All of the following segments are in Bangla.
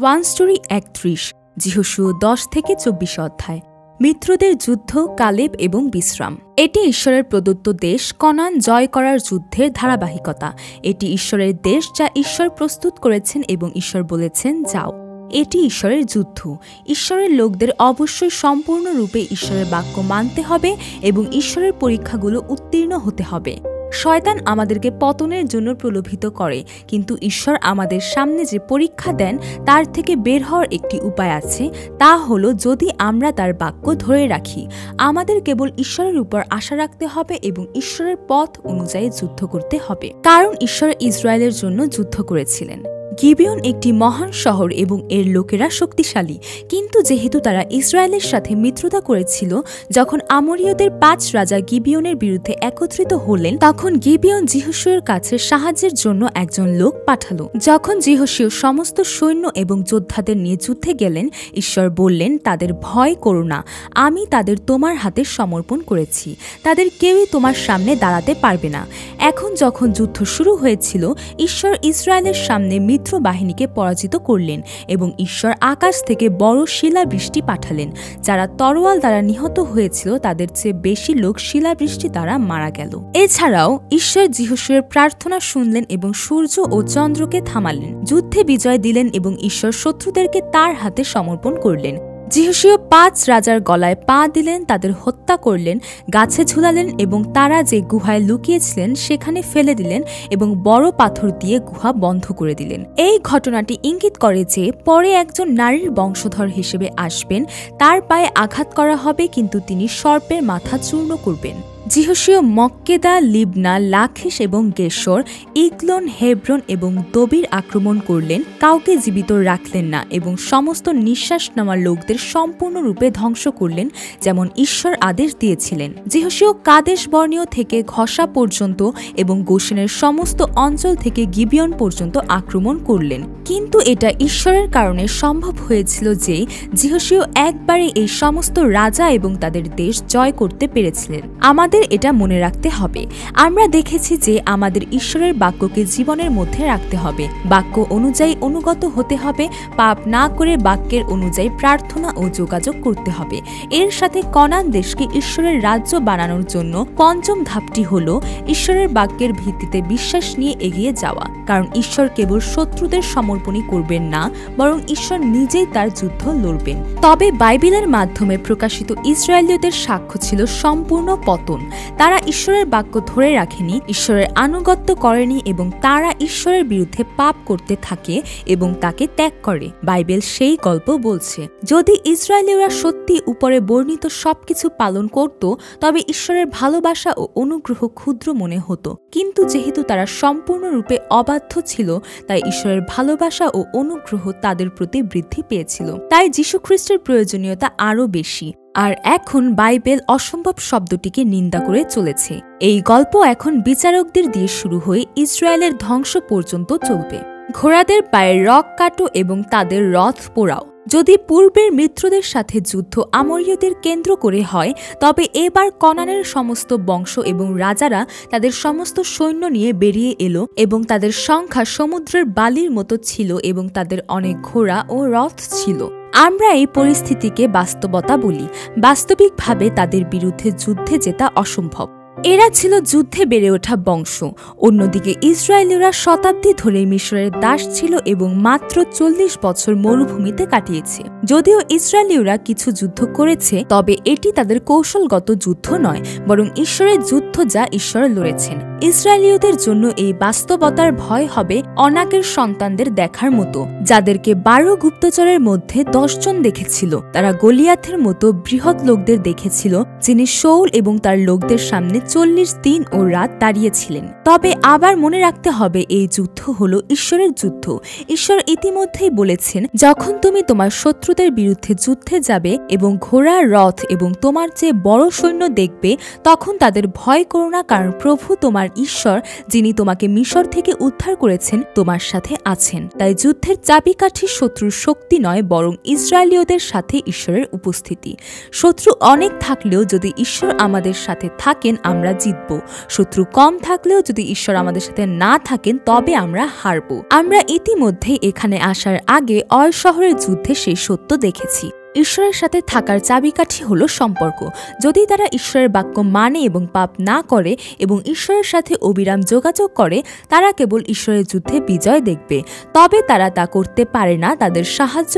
ওয়ান স্টোরি ৩১ যিহোশুয় ১০-২৪ অধ্যায়। মিত্রদের যুদ্ধ, কালেব এবং বিশ্রাম। এটি ঈশ্বরের প্রদত্ত দেশ কনান জয় করার যুদ্ধের ধারাবাহিকতা। এটি ঈশ্বরের দেশ যা ঈশ্বর প্রস্তুত করেছেন এবং ঈশ্বর বলেছেন যাও। এটি ঈশ্বরের যুদ্ধ। ঈশ্বরের লোকদের অবশ্যই সম্পূর্ণরূপে ঈশ্বরের বাক্য মানতে হবে এবং ঈশ্বরের পরীক্ষাগুলো উত্তীর্ণ হতে হবে। শয়তান আমাদেরকে পতনের জন্য প্রলোভিত করে, কিন্তু ঈশ্বর আমাদের সামনে যে পরীক্ষা দেন তার থেকে বের হওয়ার একটি উপায় আছে। তা হলো যদি আমরা তার বাক্য ধরে রাখি। আমাদের কেবল ঈশ্বরের উপর আশা রাখতে হবে এবং ঈশ্বরের পথ অনুযায়ী যুদ্ধ করতে হবে, কারণ ঈশ্বর ইসরায়েলের জন্য যুদ্ধ করেছিলেন। গিবিয়ন একটি মহান শহর এবং এর লোকেরা শক্তিশালী, কিন্তু যেহেতু তারা ইসরায়েলের সাথে মিত্রতা করেছিল, যখন আমোরীয়দের ৫ রাজা গিবিয়নের বিরুদ্ধে একত্রিত হলেন, তখন গিবিয়ন যিহোশুয়ের কাছে সাহায্যের জন্য একজন লোক পাঠালো। যখন যিহোশুয় সমস্ত সৈন্য এবং যোদ্ধাদের নিয়ে যুদ্ধে গেলেন, ঈশ্বর বললেন, তাদের ভয় করো না, আমি তাদের তোমার হাতে সমর্পণ করেছি, তাদের কেউই তোমার সামনে দাঁড়াতে পারবে না। এখন যখন যুদ্ধ শুরু হয়েছিল, ঈশ্বর ইসরায়েলের সামনে মিত্র বাহিনীকে পরাজিত করলেন এবং ঈশ্বর আকাশ থেকে বড় শিলাবৃষ্টি পাঠালেন। যারা তরোয়াল দ্বারা নিহত হয়েছিল তাদের চেয়ে বেশি লোক শিলাবৃষ্টি দ্বারা মারা গেল। এছাড়াও ঈশ্বর যিহোশুয়ের প্রার্থনা শুনলেন এবং সূর্য ও চন্দ্রকে থামালেন, যুদ্ধে বিজয় দিলেন এবং ঈশ্বর শত্রুদেরকে তার হাতে সমর্পণ করলেন। যিহোশুয় ৫ রাজার গলায় পা দিলেন, তাদের হত্যা করলেন, গাছে ঝুলালেন এবং তারা যে গুহায় লুকিয়েছিলেন সেখানে ফেলে দিলেন এবং বড় পাথর দিয়ে গুহা বন্ধ করে দিলেন। এই ঘটনাটি ইঙ্গিত করে যে পরে একজন নারীর বংশধর হিসেবে আসবেন, তার পায়ে আঘাত করা হবে, কিন্তু তিনি সর্পের মাথা চূর্ণ করবেন। যিহোশুয় মক্কেদা, লিবনা, লাখিশ এবং গেশর, ইগলন, হেব্রন এবং দবির আক্রমণ করলেন, কাউকে জীবিত রাখলেন না এবং সমস্ত নিঃশ্বাস নেওয়া লোকদের সম্পূর্ণরূপে ধ্বংস করলেন, যেমন ঈশ্বর আদেশ দিয়েছিলেন। যিহোশুয় কাদেশ বর্ণীয় থেকে ঘষা পর্যন্ত এবং গোশেনের সমস্ত অঞ্চল থেকে গিবিয়ন পর্যন্ত আক্রমণ করলেন, কিন্তু এটা ঈশ্বরের কারণে সম্ভব হয়েছিল যে যিহোশুয় একবারে এই সমস্ত রাজা এবং তাদের দেশ জয় করতে পেরেছিলেন। আমাদের এটা মনে রাখতে হবে। আমরা দেখেছি যে আমাদের ঈশ্বরের বাক্যকে জীবনের মধ্যে রাখতে হবে, বাক্য অনুযায়ী অনুগত হতে হবে, পাপ না করে বাক্যের অনুযায়ী প্রার্থনা ও যোগাযোগ করতে হবে। এর সাথে কনান দেশকে ঈশ্বরের রাজ্য বানানোর জন্য পঞ্চম ধাপটি হল ঈশ্বরের বাক্যের ভিত্তিতে বিশ্বাস নিয়ে এগিয়ে যাওয়া, কারণ ঈশ্বর কেবল শত্রুদের সমর্পণই করবেন না, বরং ঈশ্বর নিজেই তার যুদ্ধ লড়বেন। তবে বাইবেলের মাধ্যমে প্রকাশিত ইসরায়েলীয়দের সাক্ষ্য ছিল সম্পূর্ণ পতন। তারা ঈশ্বরের বাক্য ধরে রাখেনি, ঈশ্বরের আনুগত্য করেনি এবং তারা ঈশ্বরের বিরুদ্ধে পাপ করতে থাকে এবং তাকে ত্যাগ করে। বাইবেল সেই গল্প বলছে। যদি ইসরায়েলীয়রা সত্যি উপরে বর্ণিত সবকিছু পালন করত, তবে ঈশ্বরের ভালোবাসা ও অনুগ্রহ ক্ষুদ্র মনে হতো, কিন্তু যেহেতু তারা সম্পূর্ণরূপে অবাধ্য ছিল, তাই ঈশ্বরের ভালোবাসা ও অনুগ্রহ তাদের প্রতি বৃদ্ধি পেয়েছিল। তাই যীশুখ্রিস্টের প্রয়োজনীয়তা আরও বেশি। আর এখন বাইবেল অসম্ভব শব্দটিকে নিন্দা করে চলেছে। এই গল্প এখন বিচারকদের দিয়ে শুরু হয়ে ইসরায়েলের ধ্বংস পর্যন্ত চলবে। ঘোড়াদের পায়ের রগ কাটো এবং তাদের রথ পোড়াও। যদি পূর্বের মিত্রদের সাথে যুদ্ধ আমোরীয়দের কেন্দ্র করে হয়, তবে এবার কনানের সমস্ত বংশ এবং রাজারা তাদের সমস্ত সৈন্য নিয়ে বেরিয়ে এলো এবং তাদের সংখ্যা সমুদ্রের বালির মতো ছিল এবং তাদের অনেক ঘোড়া ও রথ ছিল। আমরা এই পরিস্থিতিকে বাস্তবতা বলি। বাস্তবিকভাবে তাদের বিরুদ্ধে যুদ্ধে জেতা অসম্ভব। এরা ছিল যুদ্ধে বেড়ে ওঠা বংশ। অন্যদিকে ইসরায়েলীয়রা শতাব্দী ধরে মিশরের দাস ছিল এবং মাত্র ৪০ বছর মরুভূমিতে কাটিয়েছে। যদিও ইসরায়েলীয়রা কিছু যুদ্ধ করেছে, তবে এটি তাদের কৌশলগত যুদ্ধ নয়, বরং ঈশ্বরের যুদ্ধ যা ঈশ্বর লড়েছেন। ইসরায়েলীয়দের জন্য এই বাস্তবতার ভয় হবে অনাকের সন্তানদের দেখার মতো, যাদেরকে ১২ গুপ্তচরের মধ্যে ১০ জন দেখেছিল। তারা গলিয়াথের মতো বৃহৎ লোকদের দেখেছিল, যিনি শাউল এবং তার লোকদের সামনে ৪০ দিন ও রাত দাঁড়িয়েছিলেন। তবে আবার মনে রাখতে হবে, এই যুদ্ধ হলো ঈশ্বরের যুদ্ধ। ঈশ্বর ইতিমধ্যেই বলেছেন, যখন তুমি তোমার শত্রুদের বিরুদ্ধে যুদ্ধে যাবে এবং ঘোড়া, রথ এবং তোমার চেয়ে বড় সৈন্য দেখবে, তখন তাদের ভয় করো না, কারণ প্রভু তোমার তোমার ঈশ্বর, যিনি তোমাকে মিশর থেকে উদ্ধার করেছেন, তোমার সাথে আছেন। তাই যুদ্ধের চাবিকাঠি শত্রুর শক্তি নয়, বরং ইসরায়েলীয়দের সাথে ঈশ্বরের উপস্থিতি। শত্রু অনেক থাকলেও যদি ঈশ্বর আমাদের সাথে থাকেন আমরা জিতব। শত্রু কম থাকলেও যদি ঈশ্বর আমাদের সাথে না থাকেন তবে আমরা হারব। আমরা ইতিমধ্যে এখানে আসার আগে অয় শহরের যুদ্ধে সেই সত্য দেখেছি। ঈশ্বরের সাথে থাকার চাবিকাঠি হলো সম্পর্ক। যদি তারা ঈশ্বরের বাক্য মানে এবং পাপ না করে এবং ঈশ্বরের সাথে অবিরাম যোগাযোগ করে, তারা কেবল ঈশ্বরের যুদ্ধে বিজয় দেখবে। তবে তারা তা করতে পারে না। তাদের সাহায্য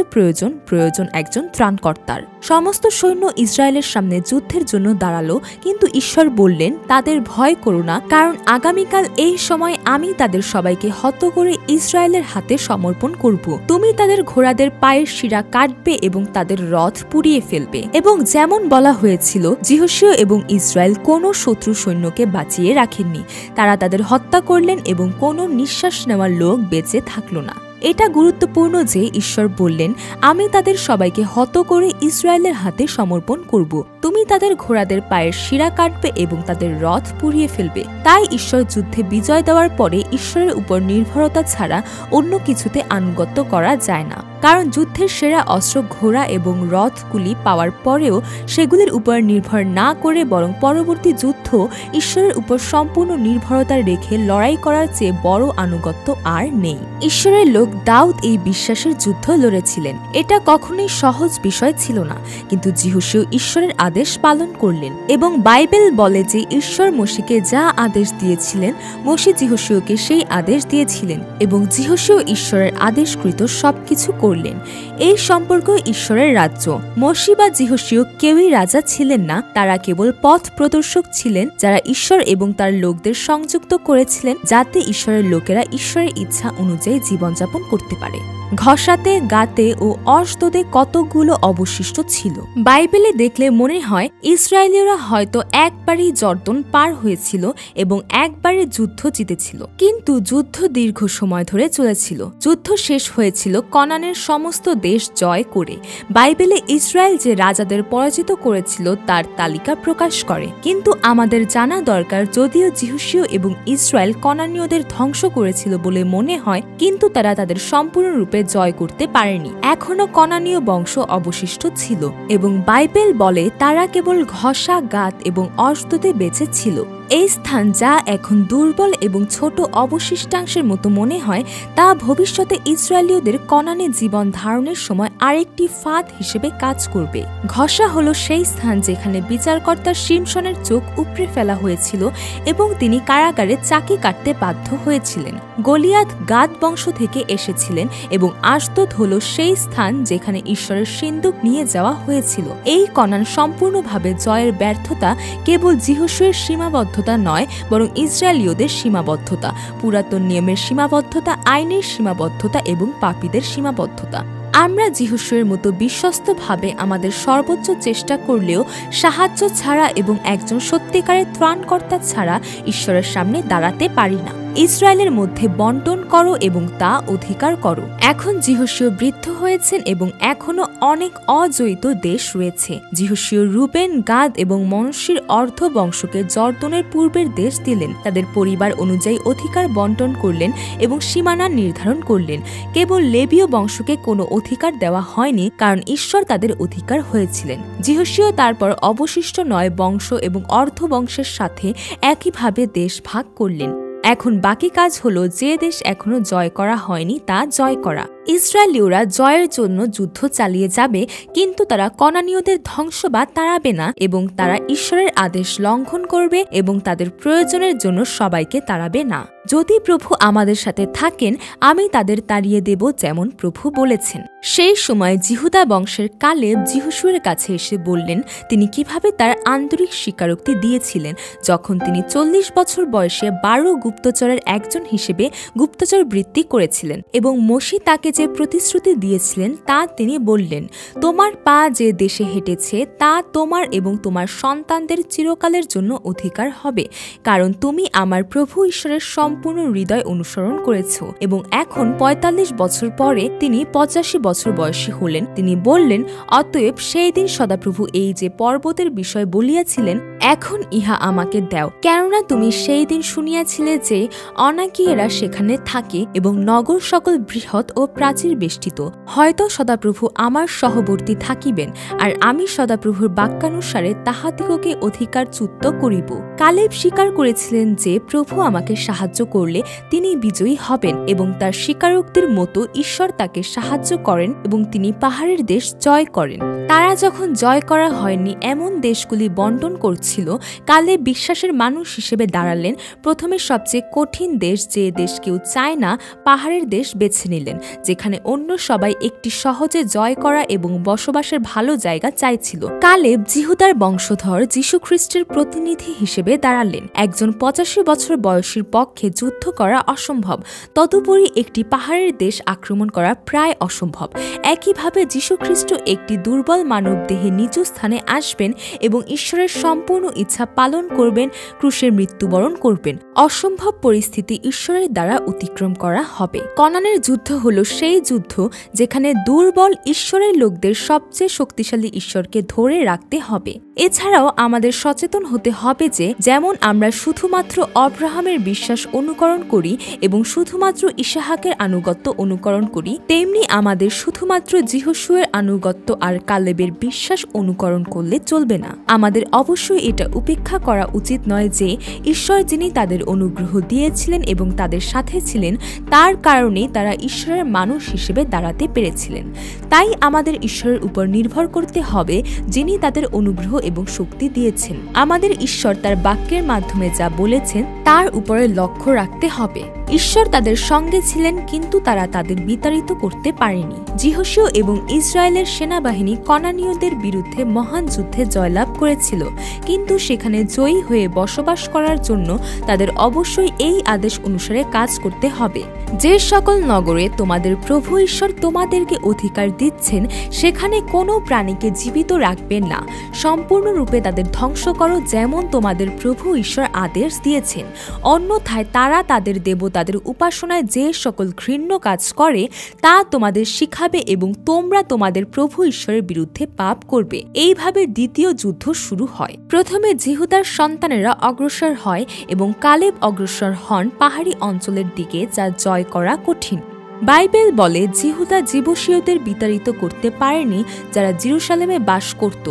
প্রয়োজন একজন ত্রাণকর্তার। সমস্ত সৈন্য ইসরায়েলের সামনে যুদ্ধের জন্য দাঁড়ালো, কিন্তু ঈশ্বর বললেন, তাদের ভয় করো না, কারণ আগামীকাল এই সময় আমি তাদের সবাইকে হত করে ইসরায়েলের হাতে সমর্পণ করব। তুমি তাদের ঘোড়াদের পায়ের শিরা কাটবে এবং তাদের রথ পুড়িয়ে ফেলবে। এবং যেমন বলা হয়েছিল, যিহোশীয় এবং ইসরায়েল কোনো শত্রু সৈন্যকে বাঁচিয়ে রাখেননি। তারা তাদের হত্যা করলেন এবং কোনো নিঃশ্বাস নেওয়ার লোক বেঁচে থাকল না। এটা গুরুত্বপূর্ণ যে ঈশ্বর বললেন, আমি তাদের সবাইকে হত করে ইসরায়েলের হাতে সমর্পণ করব। তুমি তাদের ঘোড়াদের পায়ের শিরা কাটবে এবং তাদের রথ পুড়িয়ে ফেলবে। তাই ঈশ্বর যুদ্ধে বিজয় দেওয়ার পরে ঈশ্বরের উপর নির্ভরতা ছাড়া অন্য কিছুতে আনুগত্য করা যায় না। কারণ যুদ্ধের সেরা অস্ত্র ঘোড়া এবং রথগুলি পাওয়ার পরেও সেগুলির উপর নির্ভর না করে বরং পরবর্তী যুদ্ধ ঈশ্বরের উপর সম্পূর্ণ নির্ভরতা রেখে লড়াই করার চেয়ে বড় আনুগত্য আর নেই। ঈশ্বরের লোক দাউদ এই বিশ্বাসের যুদ্ধ লড়েছিলেন। এটা কখনোই সহজ বিষয় ছিল না, কিন্তু যিহোশীয় ঈশ্বরের আদেশ পালন করলেন। এবং বাইবেল বলে যে ঈশ্বর মোশিকে যা আদেশ দিয়েছিলেন, মোশে যিহোশীয়কে সেই আদেশ দিয়েছিলেন এবং যিহোশীয় ঈশ্বরের আদেশকৃত সবকিছু করলেন। এই সম্পর্ক ঈশ্বরের রাজ্য। মোশে বা যিহোশীয় কেউই রাজা ছিলেন না, তারা কেবল পথ প্রদর্শক ছিলেন, যারা ঈশ্বর এবং তার লোকদের সংযুক্ত করেছিলেন যাতে ঈশ্বরের লোকেরা ঈশ্বরের ইচ্ছা অনুযায়ী জীবনযাপন করতে পারে। ঘষাতে, গাতে ও অশদোদে কতগুলো অবশিষ্ট ছিল। বাইবেলে দেখলে মনে হয় ইসরায়েলীয়রা হয়তো একবারই জর্দন পার হয়েছিল এবং একবারে যুদ্ধ জিতেছিল, কিন্তু যুদ্ধ দীর্ঘ সময় ধরে চলেছিল। যুদ্ধ শেষ হয়েছিল কনানের সমস্ত দেশ জয় করে। বাইবেলে ইসরায়েল যে রাজাদের পরাজিত করেছিল তার তালিকা প্রকাশ করে। কিন্তু আমাদের জানা দরকার, যদিও যিহোশীয় এবং ইসরায়েল কনানীয়দের ধ্বংস করেছিল বলে মনে হয়, কিন্তু তারা তাদের সম্পূর্ণরূপে জয় করতে পারেনি। এখনো কনানীয় বংশ অবশিষ্ট ছিল এবং বাইবেল বলে তারা কেবল ঘষা, গাত এবং অশদোদে বেঁচে ছিল। এই স্থান যা এখন দুর্বল এবং ছোট অবশিষ্টাংশের মতো মনে হয়, তা ভবিষ্যতে ইসরায়েলীয়দের কনানে জীবন ধারণের সময় আরেকটি ফাঁদ হিসেবে কাজ করবে। ঘষা হলো সেই স্থান যেখানে বিচারকর্তা শিমশনের চোখ উপড়ে ফেলা হয়েছিল এবং তিনি কারাগারে চাকি কাটতে বাধ্য হয়েছিলেন। গলিয়াত গাদ বংশ থেকে এসেছিলেন এবং আশদোদ হলো সেই স্থান যেখানে ঈশ্বরের সিন্দুক নিয়ে যাওয়া হয়েছিল। এই কনান সম্পূর্ণভাবে জয়ের ব্যর্থতা কেবল যিহোশূয়ের সীমাবদ্ধতা নয়, বরং ইসরায়েলীয়দের সীমাবদ্ধতা, পুরাতন নিয়মের সীমাবদ্ধতা, আইনের সীমাবদ্ধতা এবং পাপীদের সীমাবদ্ধতা। আমরা যিহোশূয়ের মতো বিশ্বস্তভাবে আমাদের সর্বোচ্চ চেষ্টা করলেও সাহায্য ছাড়া এবং একজন সত্যিকারের ত্রাণকর্তা ছাড়া ঈশ্বরের সামনে দাঁড়াতে পারি না। ইসরায়েলের মধ্যে বন্টন করো এবং তা অধিকার করো। এখন যিহোশীয় বৃদ্ধ হয়েছেন এবং এখনো অনেক অজয়িত দেশ রয়েছে। যিহোশীয় রুবেন, গাদ এবং মনস্বীর অর্ধ বংশকে জর্দনের পূর্বের দেশ দিলেন। তাদের পরিবার অনুযায়ী অধিকার বন্টন করলেন এবং সীমানা নির্ধারণ করলেন। কেবল লেবীয় বংশকে কোনো অধিকার দেওয়া হয়নি, কারণ ঈশ্বর তাদের অধিকার হয়েছিলেন। যিহোশীয় তারপর অবশিষ্ট 9 বংশ এবং অর্ধ বংশের সাথে একইভাবে দেশ ভাগ করলেন। এখন বাকি কাজ হলো যে দেশ এখনো জয় করা হয়নি তা জয় করা। ইসরায়েলীয়রা জয়ের জন্য যুদ্ধ চালিয়ে যাবে, কিন্তু তারা কনানীয়দের ধ্বংস বা তাড়াবে না এবং তারা ঈশ্বরের আদেশ লঙ্ঘন করবে এবং তাদের প্রয়োজনের জন্য সবাইকে তাড়াবে না। যদি প্রভু আমাদের সাথে থাকেন, আমি তাদের তাড়িয়ে দেব যেমন প্রভু বলেছেন। সেই সময় জিহুদা বংশের কালেব যিহোশূয়ের কাছে এসে বললেন তিনি কিভাবে তার আন্তরিক স্বীকারোক্তি দিয়েছিলেন যখন তিনি 40 বছর বয়সে 12 গুপ্তচরের একজন হিসেবে গুপ্তচর বৃত্তি করেছিলেন এবং মোশে তাকে যে প্রতিশ্রুতি দিয়েছিলেন তা তিনি বললেন, তোমার পা যে দেশে হেঁটেছে তা তোমার এবং তোমার সন্তানদের চিরকালের জন্য অধিকার হবে, কারণ তুমি আমার প্রভু ঈশ্বরের সম্পূর্ণ হৃদয় অনুসরণ করেছ। এবং এখন 45 বছর পরে তিনি 85 বছর বয়সী হলেন, তিনি বললেন, অতএব সেই দিন সদাপ্রভু এই যে পর্বতের বিষয় বলিয়াছিলেন, এখন ইহা আমাকে দাও, কেননা তুমি সেই দিন শুনিয়াছিলে যে অনাকীয়েরা সেখানে থাকে এবং নগর সকল বৃহৎ ও প্রাচীর বেষ্টিত। হয়তো সদাপ্রভু আমার সহবর্তী থাকিবেন, আর আমি সদাপ্রভুর বাক্যানুসারে তাহাদিগকে অধিকারচ্যুত করিব। কালেব স্বীকার করেছিলেন যে প্রভু আমাকে সাহায্য করলে তিনি বিজয়ী হবেন, এবং তার স্বীকারোক্তির মতো ঈশ্বর তাকে সাহায্য করেন এবং তিনি পাহাড়ের দেশ জয় করেন। তারা যখন জয় করা হয়নি এমন দেশগুলি বন্টন করছিল, কালেব বিশ্বাসের মানুষ হিসেবে দাঁড়ালেন। প্রথমে সবচেয়ে কঠিন দেশ, যে দেশ কেউ চায় না, পাহাড়ের দেশ বেছে নিলেন, যেখানে অন্য সবাই একটি সহজে জয় করা এবং বসবাসের ভালো জায়গা চাইছিল। কালেব জিহুদার বংশধর যীশুখ্রিস্টের প্রতিনিধি হিসেবে দাঁড়ালেন। একজন 85 বছর বয়সীর পক্ষে যুদ্ধ করা অসম্ভব, তদুপরি একটি পাহাড়ের দেশ আক্রমণ করা প্রায় অসম্ভব। একইভাবে যীশুখ্রিস্ট একটি দুর্বল মানব দেহে নিজ স্থানে আসবেন এবং ঈশ্বরের সম্পূর্ণ ইচ্ছা পালন করবেন, ক্রুশের মৃত্যুবরণ করবেন। অসম্ভব পরিস্থিতি ঈশ্বরের দ্বারা অতিক্রম করা হবে। কনানের যুদ্ধ হল সেই যুদ্ধ যেখানে দুর্বল ঈশ্বরের লোকদের সবচেয়ে শক্তিশালী ঈশ্বরকে ধরে রাখতে হবে। এছাড়াও আমাদের সচেতন হতে হবে যে যেমন আমরা শুধুমাত্র অব্রাহামের বিশ্বাস অনুকরণ করি এবং শুধুমাত্র ইসাহাকের আনুগত্য অনুকরণ করি, তেমনি আমাদের শুধুমাত্র যিহোশুয়ের আনুগত্য আর কালেবের বিশ্বাস অনুকরণ করলে চলবে না। আমাদের অবশ্যই এটা উপেক্ষা করা উচিত নয় যে ঈশ্বর যিনি তাদের অনুগ্রহ দিয়েছিলেন এবং তাদের সাথে ছিলেন, তার কারণেই তারা ঈশ্বরের মানুষ হিসেবে দাঁড়াতে পেরেছিলেন। তাই আমাদের ঈশ্বরের উপর নির্ভর করতে হবে, যিনি তাদের অনুগ্রহ এবং শক্তি দিয়েছেন। আমাদের ঈশ্বর তার বাক্যের মাধ্যমে যা বলেছেন তার উপরে লক্ষ্য রাখতে হবে। ঈশ্বর তাদের সঙ্গে ছিলেন, কিন্তু তারা তাদের বিতাড়িত করতে পারেনি। যিহোশু এবং ইসরায়েলের সেনাবাহিনী কনানীয়দের বিরুদ্ধে মহান যুদ্ধে জয়লাভ করেছিল, কিন্তু সেখানে জয়ী হয়ে বসবাস করার জন্য তাদের অবশ্যই এই আদেশ অনুসারে কাজ করতে হবে। যে সকল নগরে তোমাদের প্রভু ঈশ্বর তোমাদেরকে অধিকার দিচ্ছেন, সেখানে কোনো প্রাণীকে জীবিত রাখবেন না, সম্পূর্ণরূপে তাদের ধ্বংস করো, যেমন তোমাদের প্রভু ঈশ্বর আদেশ দিয়েছেন। অন্যথায় তারা তাদের দেবতাদের উপাসনায় যে সকল ঘৃণ্য কাজ করে তা তোমাদের শিখাবে এবং তোমরা তোমাদের প্রভু ঈশ্বরের বিরুদ্ধে পাপ করবে। এইভাবে দ্বিতীয় যুদ্ধ শুরু হয়। প্রথমে জিহুদার সন্তানেরা অগ্রসর হয় এবং কালেব অগ্রসর হন পাহাড়ি অঞ্চলের দিকে, যা জয় করা কঠিন। বাইবেল বলে জিহুদা জীবুসীয়দের বিতাড়িত করতে পারেনি যারা জেরুসালেমে বাস করত।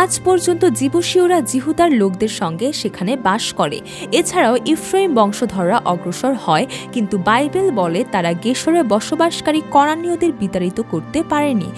আজ পর্যন্ত জীবুসীয়রা জিহুদার লোকদের সঙ্গে সেখানে বাস করে। এছাড়াও ইফ্রাইম বংশধররা অগ্রসর হয়, কিন্তু বাইবেল বলে তারা গেশরে বসবাসকারী কনানীয়দের বিতাড়িত করতে পারেনি।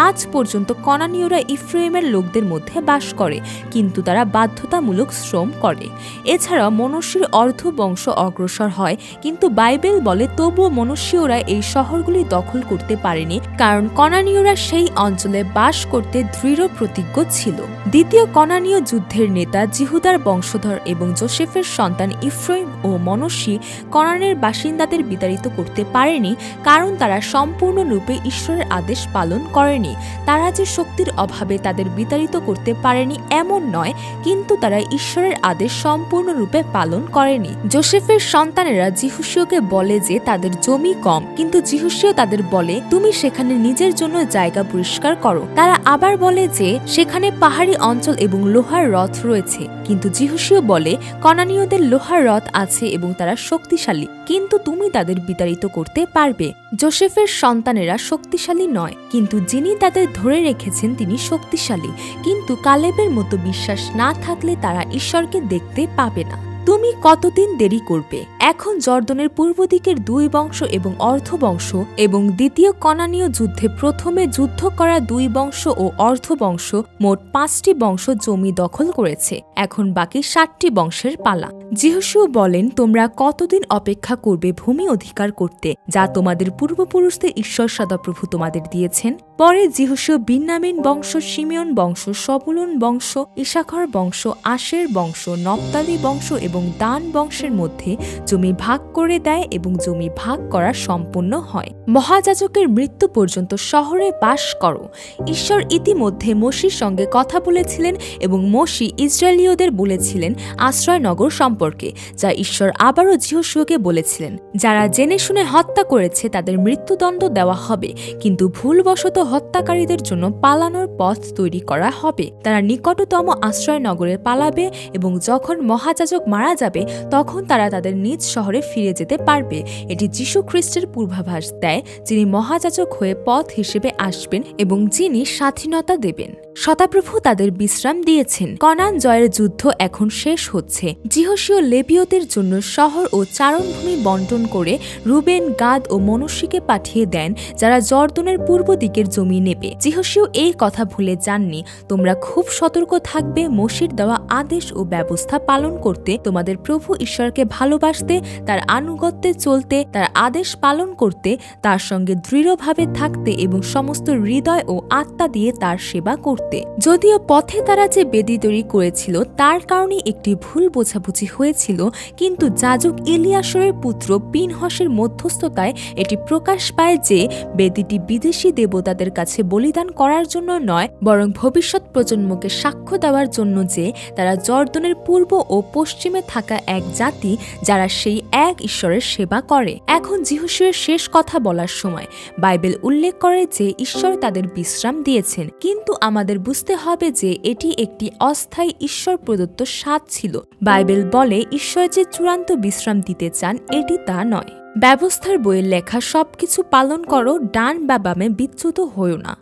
আজ পর্যন্ত কনানীয়রা ইফ্রাইমের লোকদের মধ্যে বাস করে, কিন্তু তারা বাধ্যতামূলক শ্রম করে। এছাড়াও মনুষ্যের অর্ধ বংশ অগ্রসর হয়, কিন্তু বাইবেল বলে তবুও মনুষ্যরা এই শহরগুলি দখল করতে পারেনি, কারণ কনানীয়রা সেই অঞ্চলে বাস করতে দৃঢ় প্রতিজ্ঞ ছিল। দ্বিতীয় কনানীয় যুদ্ধের নেতা জিহুদার বংশধর এবং যোসেফের সন্তান ইফ্রাইম ও মনস্যি কনানের বাসিন্দাদের বিতাড়িত করতে পারেনি, কারণ তারা সম্পূর্ণরূপে ঈশ্বরের আদেশ পালন করেনি। তারা যে শক্তির অভাবে তাদের বিতাড়িত করতে পারেনি এমন নয়, কিন্তু তারা ঈশ্বরের আদেশ সম্পূর্ণরূপে পালন করেনি। যোসেফের সন্তানেরা যিহোশূকে বলে যে তাদের জমি কম, কিন্তু যিহোশূ তাদের বলে তুমি সেখানে নিজের জন্য জায়গা পরিষ্কার করো। তারা আবার বলে যে সেখানে পাহাড়ি অঞ্চল এবং লোহার রথ রয়েছে, কিন্তু যিহোশূ বলে কনানীয়দের লোহার রথ আছে এবং তারা শক্তিশালী, কিন্তু তুমি তাদের বিতাড়িত করতে পারবে। যোসেফের সন্তানেরা শক্তিশালী নয়, কিন্তু যিনি তাদের ধরে রেখেছেন তিনি শক্তিশালী, কিন্তু কালেবের মতো বিশ্বাস না থাকলে তারা ঈশ্বরকে দেখতে পাবে না। তুমি কতদিন দেরি করবে? এখন জর্দনের পূর্ব দিকের 2 বংশ এবং অর্ধ বংশ এবং দ্বিতীয় কনানীয় যুদ্ধে প্রথমে যুদ্ধ করা 2 বংশ ও অর্ধ বংশ মোট 5টি বংশ জমি দখল করেছে। এখন বাকি 7টি বংশের পালা। যিহোশূ বলেন, তোমরা কতদিন অপেক্ষা করবে ভূমি অধিকার করতে, যা তোমাদের পূর্বপুরুষদের ঈশ্বর সদাপ্রভু তোমাদের দিয়েছেন? পরে যিহোশূ বিন্যামীন বংশ, শিমিয়ন বংশ, সবুলন বংশ, ইসাখর বংশ, আশের বংশ, নপ্তালি বংশ এবং এবং দান বংশের মধ্যে জমি ভাগ করে দেয় এবং জমি ভাগ করা সম্পন্ন হয়। মহাযাজকের মৃত্যু পর্যন্ত শহরে বাস করো। ঈশ্বর ইতিমধ্যে মোশির সঙ্গে কথা বলেছিলেন এবং মোশি ইসরায়েলীয়দের বলেছিলেন আশ্রয়নগর সম্পর্কে, যা ঈশ্বর আবারও যিহোশূয়াকে বলেছিলেন, যারা জেনে শুনে হত্যা করেছে তাদের মৃত্যুদণ্ড দেওয়া হবে, কিন্তু ভুলবশত হত্যাকারীদের জন্য পালানোর পথ তৈরি করা হবে। তারা নিকটতম আশ্রয়নগরে পালাবে এবং যখন মহাযাজক মারা যাবে তখন তারা তাদের নিজ শহরে ফিরে যেতে পারবে। এটি যীশু খ্রিস্টের পূর্বাভাস দেয়, যিনি মহাযাজক হয়ে পথ হিসেবে আসবেন এবং যিনি স্বাধীনতা দেবেন। শতাপ্রভু তাদের বিশ্রাম দিয়েছেন। কনান জয়ের যুদ্ধ এখন শেষ হচ্ছে। যিহোশীয় লেবীয়দের জন্য শহর ও চারণভূমি বন্টন করে রুবেন, গাদ ও মনুষ্যকে পাঠিয়ে দেন, যারা জর্দনের পূর্ব দিকের জমি নেবে। যিহোশীয় এই কথা ভুলে যাননি। তোমরা খুব সতর্ক থাকবে, মোশির দেওয়া আদেশ ও ব্যবস্থা পালন করতে, তোমাদের প্রভু ঈশ্বরকে ভালোবাসতে, তার আনুগত্যে চলতে, তার আদেশ পালন করতে, তার সঙ্গে দৃঢ়ভাবে থাকতে এবং সমস্ত হৃদয় ও আত্মা দিয়ে তার সেবা করতে। যদিও পথে তারা যে বেদি তৈরি করেছিল তার কারণে একটি ভুল বোঝাবুঝি হয়েছিল, কিন্তু যাজক ইলিয়াসরের পুত্র পিনহসের মধ্যস্থতায় এটি প্রকাশ পায় যে বেদিটি বিদেশি দেবতাদের কাছে বলিদান করার জন্য নয়, বরং ভবিষ্যৎ প্রজন্মকে সাক্ষ্য দেওয়ার জন্য যে তারা জর্দনের পূর্ব ও পশ্চিমে থাকা এক জাতি যারা সেই এক ঈশ্বরের সেবা করে। এখন যিহোশূয়ার শেষ কথা বলার সময়। বাইবেল উল্লেখ করে যে ঈশ্বর তাদের বিশ্রাম দিয়েছেন, কিন্তু আমাদের বুঝতে হবে যে এটি একটি অস্থায়ী ঈশ্বর প্রদত্ত স্বাদ ছিল। বাইবেল বলে ঈশ্বর যে চূড়ান্ত বিশ্রাম দিতে চান এটি তা নয়। ব্যবস্থার বইয়ে লেখা সবকিছু পালন করো, ডান বা বামে বিচ্যুত হও না।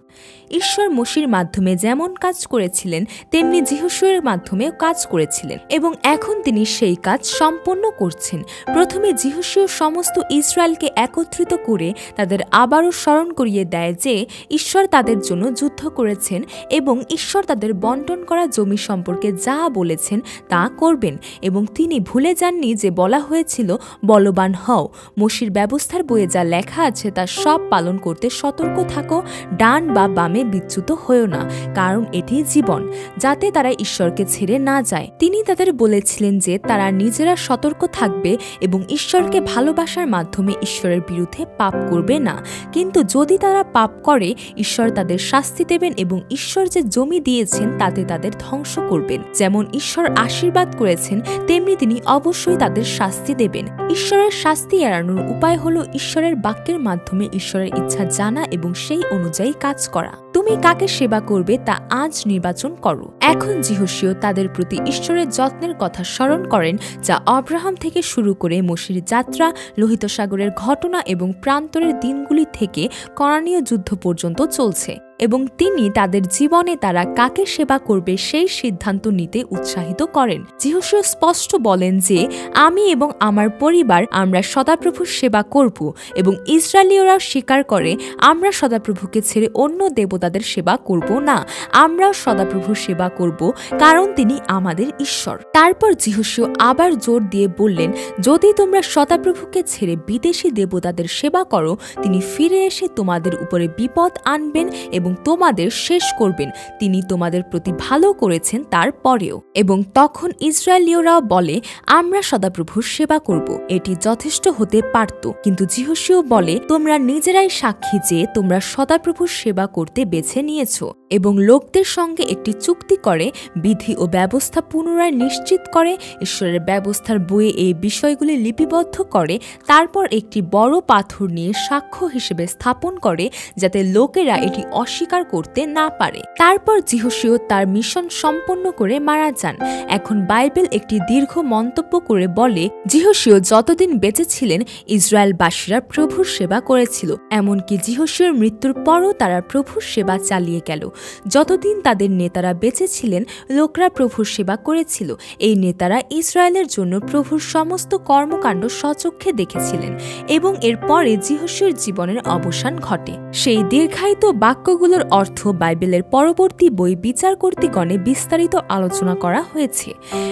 ঈশ্বর মোশির মাধ্যমে যেমন কাজ করেছিলেন তেমনি যিহোশূয়ার মাধ্যমেও কাজ করেছিলেন এবং এখন তিনি সেই কাজ সম্পন্ন করছেন। প্রথমে যিহোশূয়া সমস্ত ইসরায়েলকে একত্রিত করে তাদের আবারও স্মরণ করিয়ে দেয় যে ঈশ্বর তাদের জন্য যুদ্ধ করেছেন এবং ঈশ্বর তাদের বন্টন করা জমি সম্পর্কে যা বলেছেন তা করবেন, এবং তিনি ভুলে যাননি যে বলা হয়েছিল বলবান হও। মোশির ব্যবস্থার বইয়ে যা লেখা আছে তা সব পালন করতে সতর্ক থাকো, ডান বা বামে বিচ্যুত হও না, কারণ এটি জীবন, যাতে তারা ঈশ্বরকে ছেড়ে না যায়। তিনি তাদের বলেছিলেন যে তারা নিজেরা সতর্ক থাকবে এবং ঈশ্বরকে ভালোবাসার মাধ্যমে ঈশ্বরের বিরুদ্ধে পাপ করবে না, কিন্তু যদি তারা পাপ করে ঈশ্বর তাদের শাস্তি দেবেন এবং ঈশ্বর যে জমি দিয়েছেন তাতে তাদের ধ্বংস করবেন। যেমন ঈশ্বর আশীর্বাদ করেছেন তেমনি তিনি অবশ্যই তাদের শাস্তি দেবেন। ঈশ্বরের শাস্তি এড়ানোর উপায় হলো ঈশ্বরের বাক্যের মাধ্যমে ঈশ্বরের ইচ্ছা জানা এবং সেই অনুযায়ী কাজ করা। তুমি কাকে সেবা করবে তা আজ নির্বাচন করো। এখন যিহোশীয় তাদের প্রতি ঈশ্বরের যত্নের কথা স্মরণ করেন, যা আব্রাহাম থেকে শুরু করে মোশির যাত্রা, লোহিত সাগরের ঘটনা এবং প্রান্তরের দিনগুলি থেকে কনানীয় যুদ্ধ পর্যন্ত চলছে, এবং তিনি তাদের জীবনে তারা কাকে সেবা করবে সেই সিদ্ধান্ত নিতে উৎসাহিত করেন। যিহোশূয়া স্পষ্ট বলেন যে আমি এবং আমার পরিবার আমরা সদাপ্রভুর সেবা করব, এবং ইসরায়েলীয়রাও স্বীকার করে আমরা সদাপ্রভুকে ছেড়ে অন্য দেবতাদের সেবা করব না, আমরাও সদাপ্রভুর সেবা করব কারণ তিনি আমাদের ঈশ্বর। তারপর যিহোশূয়া আবার জোর দিয়ে বললেন, যদি তোমরা সদাপ্রভুকে ছেড়ে বিদেশি দেবতাদের সেবা করো তিনি ফিরে এসে তোমাদের উপরে বিপদ আনবেন এবং তোমাদের শেষ করবেন। তিনি তোমাদের প্রতি ভালো করেছেন তারপরেও। এবং তখন ইসরায়েলীয়রাও বলে আমরা সদাপ্রভুর সেবা করব। এটি যথেষ্ট হতে পারত, কিন্তু যিহোশূয়া বলে তোমরা নিজেরাই সাক্ষী যে তোমরা সদাপ্রভুর সেবা করতে বেছে নিয়েছ, এবং লোকদের সঙ্গে একটি চুক্তি করে বিধি ও ব্যবস্থা পুনরায় নিশ্চিত করে, ঈশ্বরের ব্যবস্থার বইয়ে এই বিষয়গুলি লিপিবদ্ধ করে, তারপর একটি বড় পাথর নিয়ে সাক্ষ্য হিসেবে স্থাপন করে যাতে লোকেরা এটি অস্বীকার করতে না পারে। তারপর যিহোশূয়া তার মিশন সম্পন্ন করে মারা যান। এখন বাইবেল একটি দীর্ঘ মন্তব্য করে বলে যিহোশূয়া যতদিন বেঁচে ছিলেন ইসরায়েলবাসীরা প্রভুর সেবা করেছিল, এমনকি যিহোশূয়ার মৃত্যুর পরও তারা প্রভুর সেবা চালিয়ে গেল। যতদিন তাদের নেতারা বেঁচে ছিলেন লোকরা প্রভুর সেবা করেছিল। এই নেতারা ইসরায়েলের জন্য প্রভুর সমস্ত কর্মকাণ্ড স্বচক্ষে দেখেছিলেন, এবং এরপরে যিহোশূয়ার জীবনের অবসান ঘটে। সেই দীর্ঘায়িত বাক্যগুলো যেগুলোর অর্থ বাইবেলের পরবর্তী বই বিচার কর্তৃগণে বিস্তারিত আলোচনা করা হয়েছে।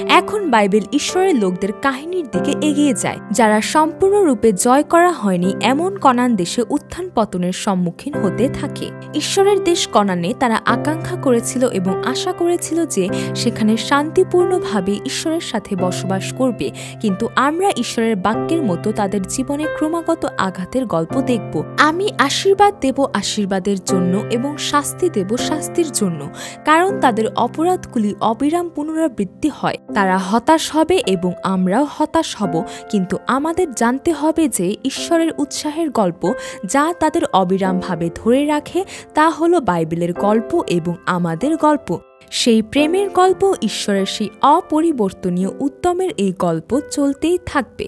এখন বাইবেল ঈশ্বরের লোকদের কাহিনীর দিকে এগিয়ে যায়, যারা সম্পূর্ণরূপে জয় করা হয়নি এমন কনান দেশে উত্থান পতনের সম্মুখীন হতে থাকে। ঈশ্বরের দেশ কনানে তারা আকাঙ্ক্ষা করেছিল এবং আশা করেছিল যে সেখানে শান্তিপূর্ণভাবে ঈশ্বরের সাথে বসবাস করবে, কিন্তু আমরা ঈশ্বরের বাক্যের মতো তাদের জীবনে ক্রমাগত আঘাতের গল্প দেখব। আমি আশীর্বাদ দেব আশীর্বাদের জন্য এবং শাস্তি দেব শাস্তির জন্য, কারণ তাদের অপরাধগুলি অবিরাম পুনরাবৃত্তি হয়। তারা হতাশ হবে এবং আমরাও হতাশ হব, কিন্তু আমাদের জানতে হবে যে ঈশ্বরের উৎসাহের গল্প যা তাদের অবিরামভাবে ধরে রাখে তা হলো বাইবেলের গল্প এবং আমাদের গল্প। সেই প্রেমের গল্প, ঈশ্বরের সেই অপরিবর্তনীয় উদ্যমের এই গল্প চলতেই থাকবে।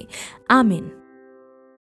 আমেন।